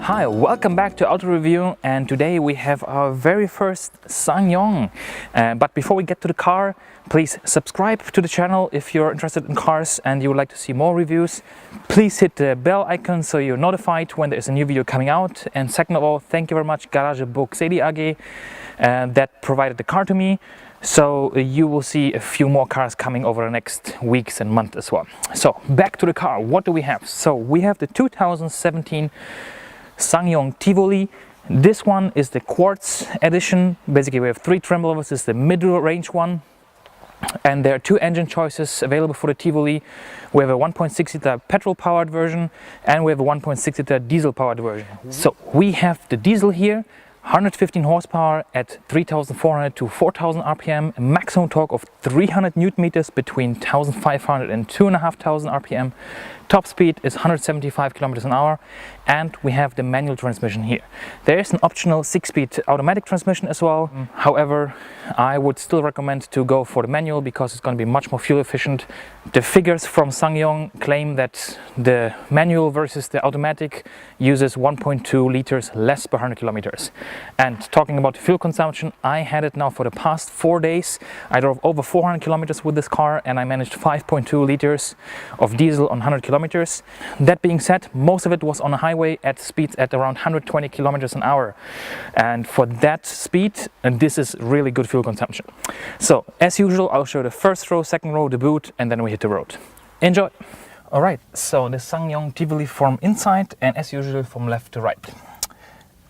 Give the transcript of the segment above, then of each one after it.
Hi, welcome back to AutoReview, and today we have our very first SsangYong. But before we get to the car, please subscribe to the channel if you're interested in cars and you would like to see more reviews. Please hit the bell icon so you're notified when there's a new video coming out. And second of all, thank you very much Garage Burgseli AG that provided the car to me. So you will see a few more cars coming over the next weeks and months as well. So back to the car, what do we have? So we have the 2017 SsangYong Tivoli. This one is the Quartz edition. Basically we have three trim levels. This is the mid-range one, and there are two engine choices available for the Tivoli. We have a 1.6 liter petrol powered version and we have a 1.6 liter diesel powered version. So we have the diesel here, 115 horsepower at 3,400 to 4,000 RPM, a maximum torque of 300 Newton meters between 1,500 and 2,500 RPM. Top speed is 175 kilometers an hour, and we have the manual transmission here. There is an optional 6-speed automatic transmission as well. However, I would still recommend to go for the manual because it's going to be much more fuel efficient. The figures from SsangYong claim that the manual versus the automatic uses 1.2 liters less per 100 kilometers. And talking about the fuel consumption, I had it now for the past 4 days. I drove over 400 kilometers with this car and I managed 5.2 liters of diesel on 100 kilometers. That being said, most of it was on a highway at speeds at around 120 kilometers an hour. And for that speed, and this is really good fuel consumption. So as usual, I'll show the first row, second row, the boot, and then we hit the road. Enjoy! Alright, so the SsangYong Tivoli from inside, and as usual from left to right.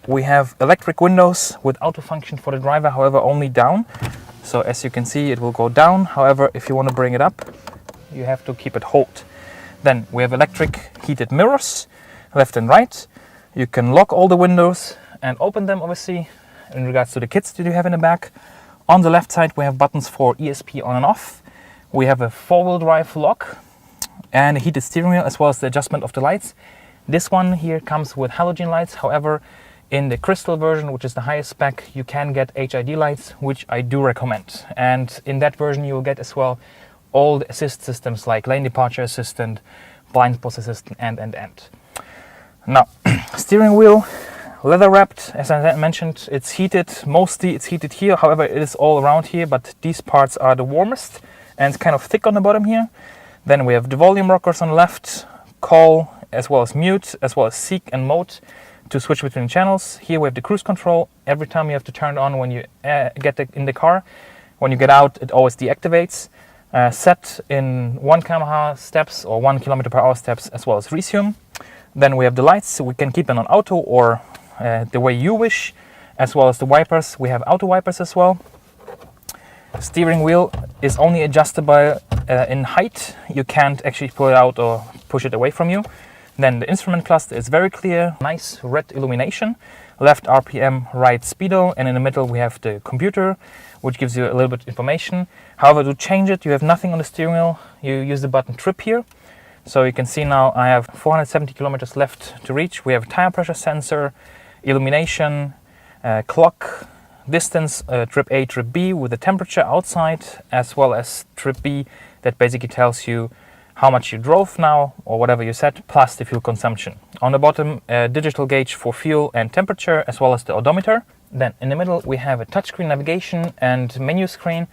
We have electric windows with auto function for the driver, however only down. So as you can see, it will go down. However, if you want to bring it up, you have to keep it hold. Then we have electric heated mirrors, left and right. You can lock all the windows and open them, obviously, in regards to the kits that you have in the back. On the left side, we have buttons for ESP on and off. We have a four-wheel drive lock and a heated steering wheel, as well as the adjustment of the lights. This one here comes with halogen lights. However, in the crystal version, which is the highest spec, you can get HID lights, which I do recommend. And in that version, you will get as well all the assist systems like lane departure assistant, blind spot assistant, and. Now, steering wheel, leather wrapped, as I mentioned, it's heated. Mostly it's heated here, however it is all around here, but these parts are the warmest and it's kind of thick on the bottom here. Then we have the volume rockers on the left, call, as well as mute, as well as seek and mode to switch between channels. Here we have the cruise control. Every time you have to turn it on when you get in the car. When you get out, it always deactivates. Set in 1 km/h steps or 1 km/h steps, as well as resume. Then we have the lights, so we can keep them on auto or the way you wish, as well as the wipers. We have auto wipers as well. The steering wheel is only adjustable in height. You can't actually pull it out or push it away from you. Then the instrument cluster is very clear, nice red illumination. Left RPM, right speedo, and in the middle we have the computer, which gives you a little bit of information. However, to change it, you have nothing on the steering wheel. You use the button trip here. So you can see now I have 470 kilometers left to reach. We have a tire pressure sensor, illumination, clock, distance, trip A, trip B with the temperature outside, as well as trip B that basically tells you how much you drove now or whatever you set, plus the fuel consumption. On the bottom, a digital gauge for fuel and temperature, as well as the odometer. Then in the middle we have a touchscreen navigation and menu screen,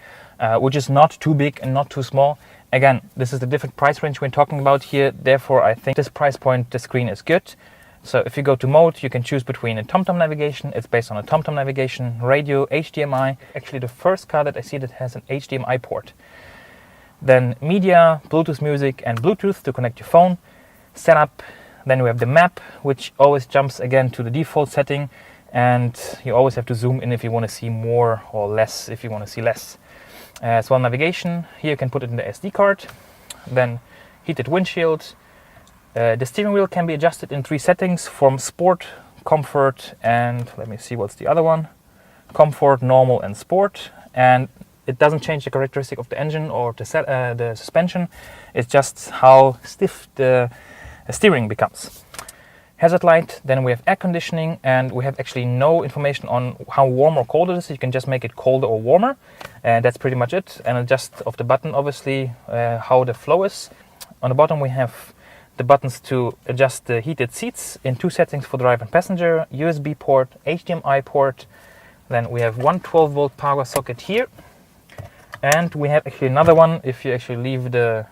which is not too big and not too small. Again, this is the different price range we're talking about here, therefore I think this price point, the screen is good. So if you go to mode, you can choose between a TomTom navigation, it's based on a TomTom navigation, radio, HDMI, actually the first car that I see that has an HDMI port. Then media, Bluetooth music and Bluetooth to connect your phone. Setup, then we have the map, which always jumps again to the default setting, and you always have to zoom in if you want to see more or less if you want to see less. As well, navigation, here you can put it in the SD card. Then heated windshield. The steering wheel can be adjusted in 3 settings from sport, comfort, and let me see what's the other one. Comfort, normal and sport. And it doesn't change the characteristic of the engine or the suspension. It's just how stiff the steering becomes. Hazard light, then we have air conditioning, and we have actually no information on how warm or cold it is. You can just make it colder or warmer, and that's pretty much it. And adjust of the button, obviously, how the flow is. On the bottom we have the buttons to adjust the heated seats in 2 settings for driver and passenger, USB port, HDMI port. Then we have one 12-volt power socket here, and we have actually another one if you actually leave the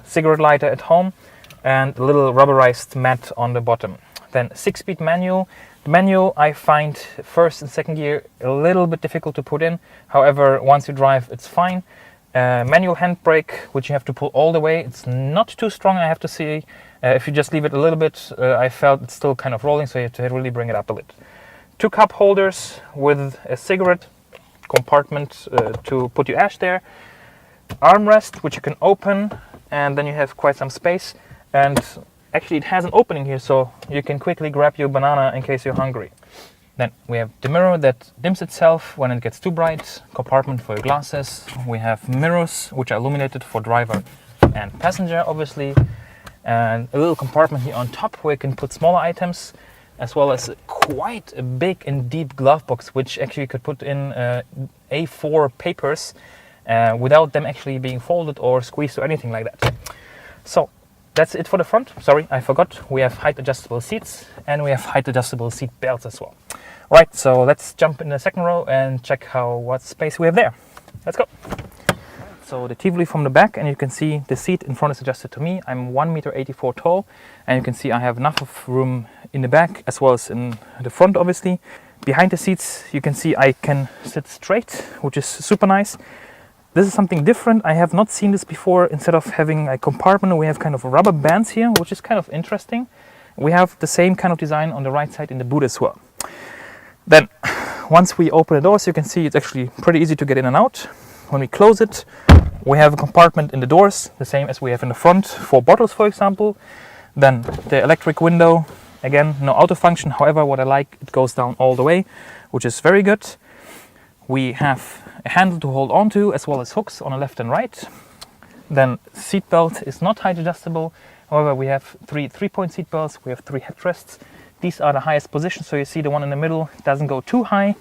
cigarette lighter at home, and a little rubberized mat on the bottom. Then 6-speed manual. The manual I find first and second gear a little bit difficult to put in. However, once you drive, it's fine. Manual handbrake, which you have to pull all the way. It's not too strong, I have to say. If you just leave it a little bit, I felt it's still kind of rolling, so you have to really bring it up a bit. 2 cup holders with a cigarette compartment to put your ash there. Armrest, which you can open, and then you have quite some space. And actually it has an opening here, so you can quickly grab your banana in case you're hungry. Then we have the mirror that dims itself when it gets too bright, compartment for your glasses. We have mirrors which are illuminated for driver and passenger, obviously. And a little compartment here on top where you can put smaller items, as well as quite a big and deep glove box, which actually you could put in A4 papers without them actually being folded or squeezed or anything like that. So that's it for the front. Sorry, I forgot. We have height adjustable seats and we have height adjustable seat belts as well. Right, so let's jump in the second row and check what space we have there. Let's go. So the Tivoli from the back, and you can see the seat in front is adjusted to me. I'm 1.84 m tall, and you can see I have enough of room in the back as well as in the front, obviously. Behind the seats, you can see I can sit straight, which is super nice. This is something different. I have not seen this before. Instead of having a compartment, we have kind of rubber bands here, which is kind of interesting. We have the same kind of design on the right side in the boot as well. Then, once we open the doors, you can see it's actually pretty easy to get in and out. When we close it, we have a compartment in the doors, the same as we have in the front for bottles, for example. Then the electric window, again, no auto function. However, what I like, it goes down all the way, which is very good. We have a handle to hold on to, as well as hooks on the left and right. Then seat belt is not height adjustable. However, we have 3 3-point seat belts. We have 3 headrests. These are the highest positions, so you see the one in the middle doesn't go too high.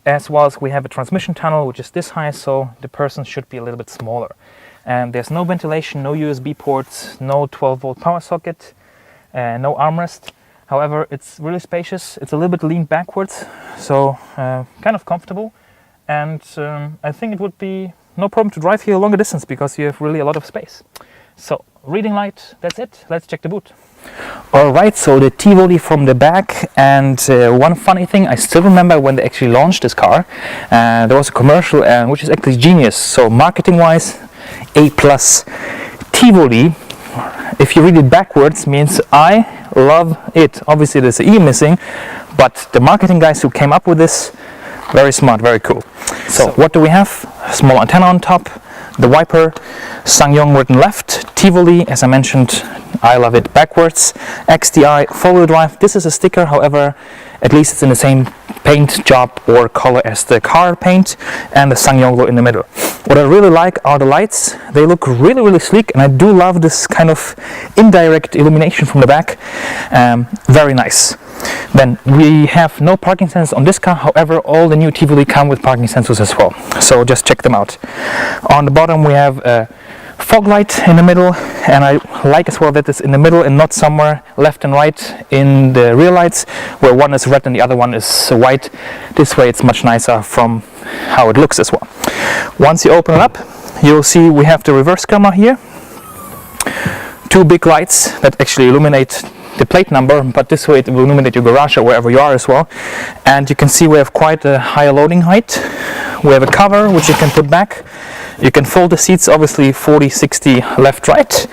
As well as we have a transmission tunnel, which is this high, so the person should be a little bit smaller. And there's no ventilation, no USB ports, no 12-volt power socket, no armrest. However, it's really spacious. It's a little bit leaned backwards, so kind of comfortable. And I think it would be no problem to drive here a longer distance because you have really a lot of space. So, reading light, that's it. Let's check the boot. Alright, so the Tivoli from the back, and one funny thing, I still remember when they actually launched this car, there was a commercial which is actually genius. So marketing wise, A+. Tivoli, if you read it backwards, means I love it. Obviously there's an E missing, but the marketing guys who came up with this, very smart, very cool. So what do we have? A small antenna on top, the wiper, SsangYong written left, Tivoli, as I mentioned, I love it backwards, XDi, four-wheel drive. This is a sticker, however, at least it's in the same paint job or color as the car paint, and the SsangYong logo in the middle. What I really like are the lights. They look really, really sleek, and I do love this kind of indirect illumination from the back. Very nice. Then we have no parking sensors on this car, however all the new Tivoli come with parking sensors as well, so just check them out. On the bottom we have a fog light in the middle, and I like as well that it's in the middle and not somewhere left and right in the rear lights where one is red and the other one is white. This way it's much nicer from how it looks as well. Once you open it up, you'll see we have the reverse camera here, 2 big lights that actually illuminate the plate number, but this way it will illuminate your garage or wherever you are as well. And you can see we have quite a high loading height. We have a cover which you can put back. You can fold the seats, obviously 40-60 left-right,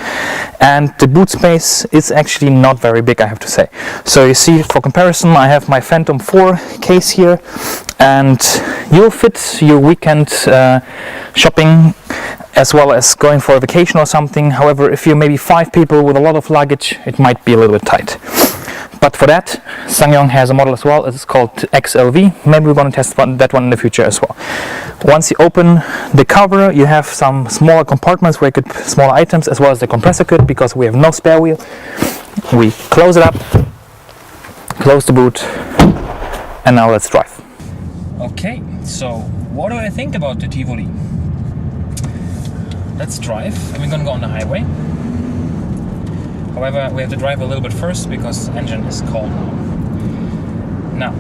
and the boot space is actually not very big, I have to say. So you see, for comparison, I have my Phantom 4 case here, and you'll fit your weekend shopping as well as going for a vacation or something. However, if you're maybe 5 people with a lot of luggage, it might be a little bit tight. But for that, SsangYong has a model as well. It's called XLV. Maybe we're going to test that one in the future as well. Once you open the cover, you have some smaller compartments where you could put smaller items, as well as the compressor kit, because we have no spare wheel. We close it up, close the boot, and now let's drive. Okay, so what do I think about the Tivoli? Let's drive, and we're going to go on the highway. However, we have to drive a little bit first because the engine is cold now. Now,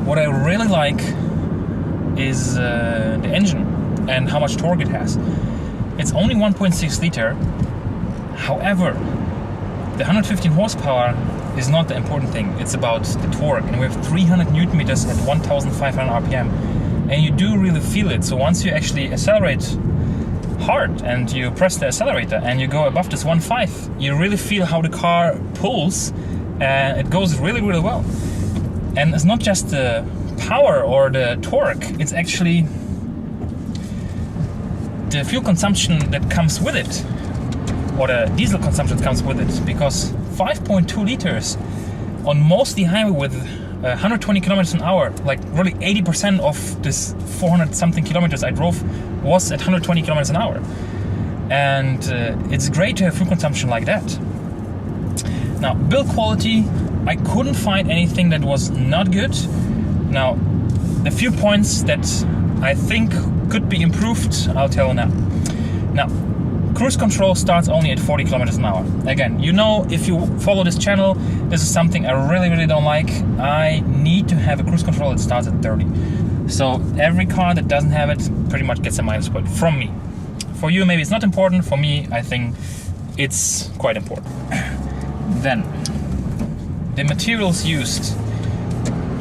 what I really like is the engine and how much torque it has. It's only 1.6 liter. However, the 115 horsepower is not the important thing. It's about the torque, and we have 300 Newton meters at 1,500 RPM, and you do really feel it. So once you actually accelerate hard and you press the accelerator and you go above this 1.5, you really feel how the car pulls, and it goes really, really well. And it's not just the power or the torque, it's actually the fuel consumption that comes with it, or the diesel consumption that comes with it, because 5.2 liters on mostly highway with 120 kilometers an hour, like really 80% of this 400 something kilometers I drove was at 120 kilometers an hour. And it's great to have fuel consumption like that. Now, build quality, I couldn't find anything that was not good. Now, the few points that I think could be improved, I'll tell you now. Now, cruise control starts only at 40 kilometers an hour. Again, you know, if you follow this channel, this is something I really, really don't like. I need to have a cruise control that starts at 30. So every car that doesn't have it pretty much gets a minus point from me. For you, maybe it's not important. For me, I think it's quite important. Then, the materials used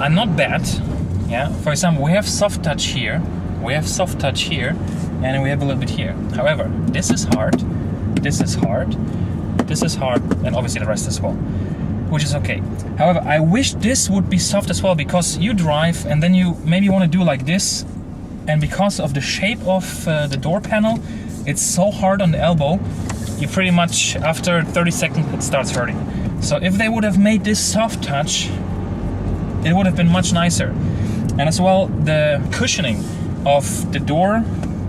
are not bad. Yeah. For example, we have soft touch here. We have soft touch here. And we have a little bit here. However, this is hard, this is hard, this is hard, and obviously the rest as well, which is okay. However, I wish this would be soft as well, because you drive and then you maybe want to do like this, and because of the shape of the door panel, it's so hard on the elbow, you pretty much, after 30 seconds, it starts hurting. So if they would have made this soft touch, it would have been much nicer. And as well, the cushioning of the door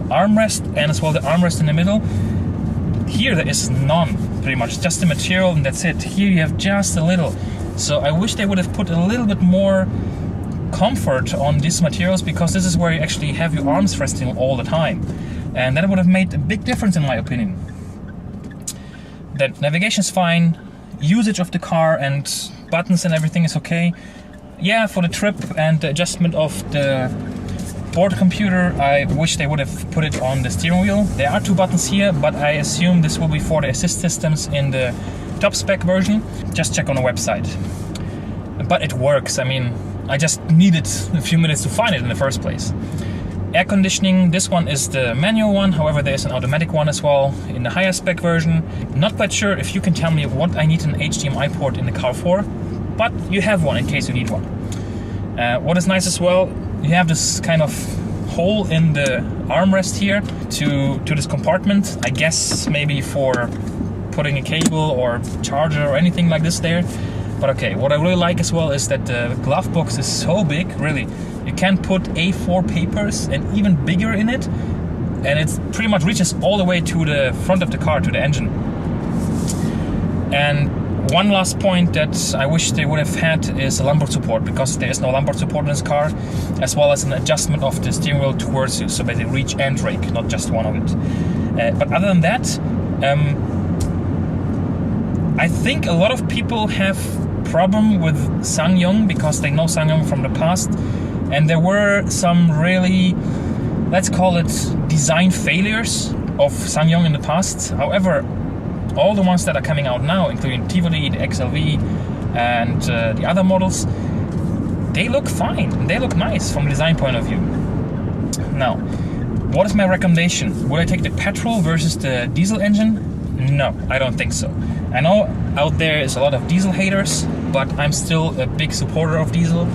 armrest, and as well the armrest in the middle, here there is none, pretty much just the material and that's it. Here you have just a little. So I wish they would have put a little bit more comfort on these materials, because this is where you actually have your arms resting all the time, and that would have made a big difference in my opinion. Then navigation is fine, usage of the car and buttons and everything is okay. Yeah, for the trip and the adjustment of the board computer, I wish they would have put it on the steering wheel. There are 2 buttons here, but I assume this will be for the assist systems in the top spec version. Just check on the website. But it works. I mean, I just needed a few minutes to find it in the first place. Air conditioning, this one is the manual one, however there is an automatic one as well in the higher spec version. Not quite sure if you can tell me what I need an HDMI port in the car for, but you have one in case you need one. What is nice as well, you have this kind of hole in the armrest here to this compartment. I guess maybe for putting a cable or charger or anything like this there. But okay, what I really like as well is that the glove box is so big, really. You can put A4 papers and even bigger in it, and it pretty much reaches all the way to the front of the car, to the engine. And one last point that I wish they would have had is a lumbar support, because there is no lumbar support in this car, as well as an adjustment of the steering wheel towards you, so basically reach and rake, not just one of it. But other than that, I think a lot of people have problem with SsangYong because they know SsangYong from the past, and there were some really, let's call it, design failures of SsangYong in the past. However, all the ones that are coming out now, including Tivoli, the XLV, and the other models, they look fine. They look nice from a design point of view. Now, what is my recommendation? Would I take the petrol versus the diesel engine? No, I don't think so. I know out there is a lot of diesel haters, but I'm still a big supporter of diesel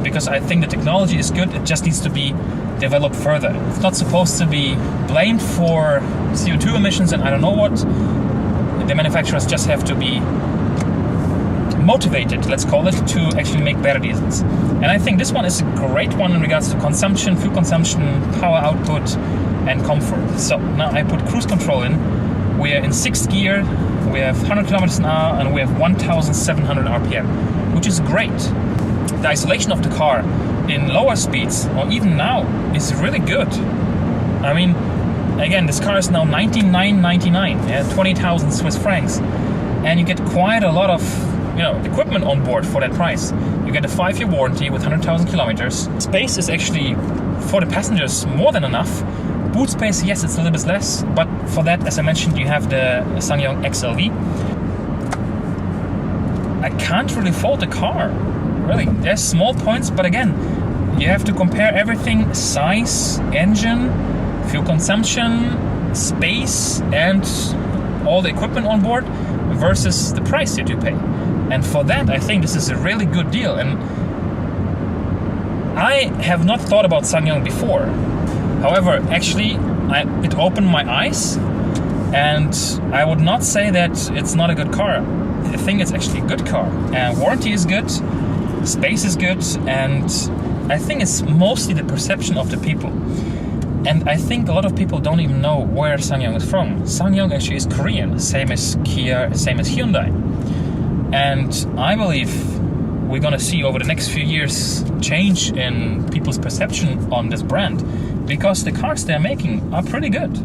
because I think the technology is good. It just needs to be developed further. It's not supposed to be blamed for CO2 emissions and I don't know what. The manufacturers just have to be motivated, let's call it, to actually make better diesels. And I think this one is a great one in regards to consumption, fuel consumption, power output, and comfort. So now I put cruise control in. We are in 6th gear, we have 100 kilometers an hour, and we have 1,700 RPM, which is great. The isolation of the car in lower speeds, or even now, is really good. I mean, again, this car is now 99.99, yeah, 20,000 Swiss francs. and you get quite a lot of equipment on board for that price. You get a 5-year warranty with 100,000 kilometers. Space is actually, for the passengers, more than enough. Boot space, yes, it's a little bit less, but for that, as I mentioned, you have the SsangYong XLV. I can't really fault the car, really. There's small points, but again, you have to compare everything: size, engine, fuel consumption, space, and all the equipment on board versus the price that you pay. And for that, I think this is a really good deal. And I have not thought about SsangYong before. However, actually, it opened my eyes, and I would not say that it's not a good car. I think it's actually a good car. Warranty is good, space is good, and I think it's mostly the perception of the people. And I think a lot of people don't even know where SsangYong is from. SsangYong actually is Korean, same as Kia, same as Hyundai. And I believe we're gonna see over the next few years change in people's perception on this brand, because the cars they're making are pretty good.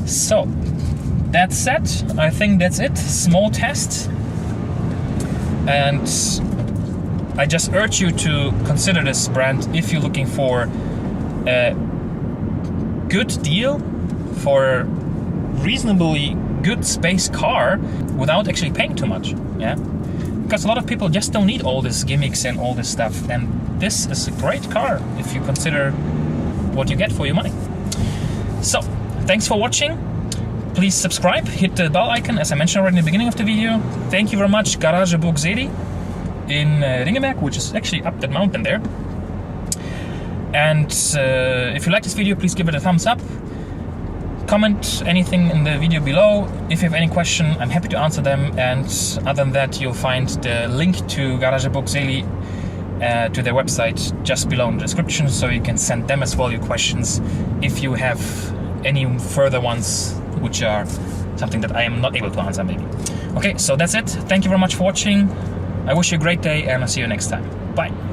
So, that said, I think that's it. Small test. And I just urge you to consider this brand if you're looking for a good deal for a reasonably good space car without actually paying too much. Yeah, because a lot of people just don't need all these gimmicks and all this stuff, and this is a great car if you consider what you get for your money. So, thanks for watching. Please subscribe, hit the bell icon as I mentioned already in the beginning of the video. Thank you very much, Garage Burgseli in Ringeberg, which is actually up that mountain there. And if you like this video, please give it a thumbs up. Comment anything in the video below. If you have any question, I'm happy to answer them. And other than that, you'll find the link to Garage Burgseli to their website just below in the description, so you can send them as well your questions if you have any further ones which are something that I am not able to answer maybe. Okay, so that's it. Thank you very much for watching. I wish you a great day, and I'll see you next time. Bye.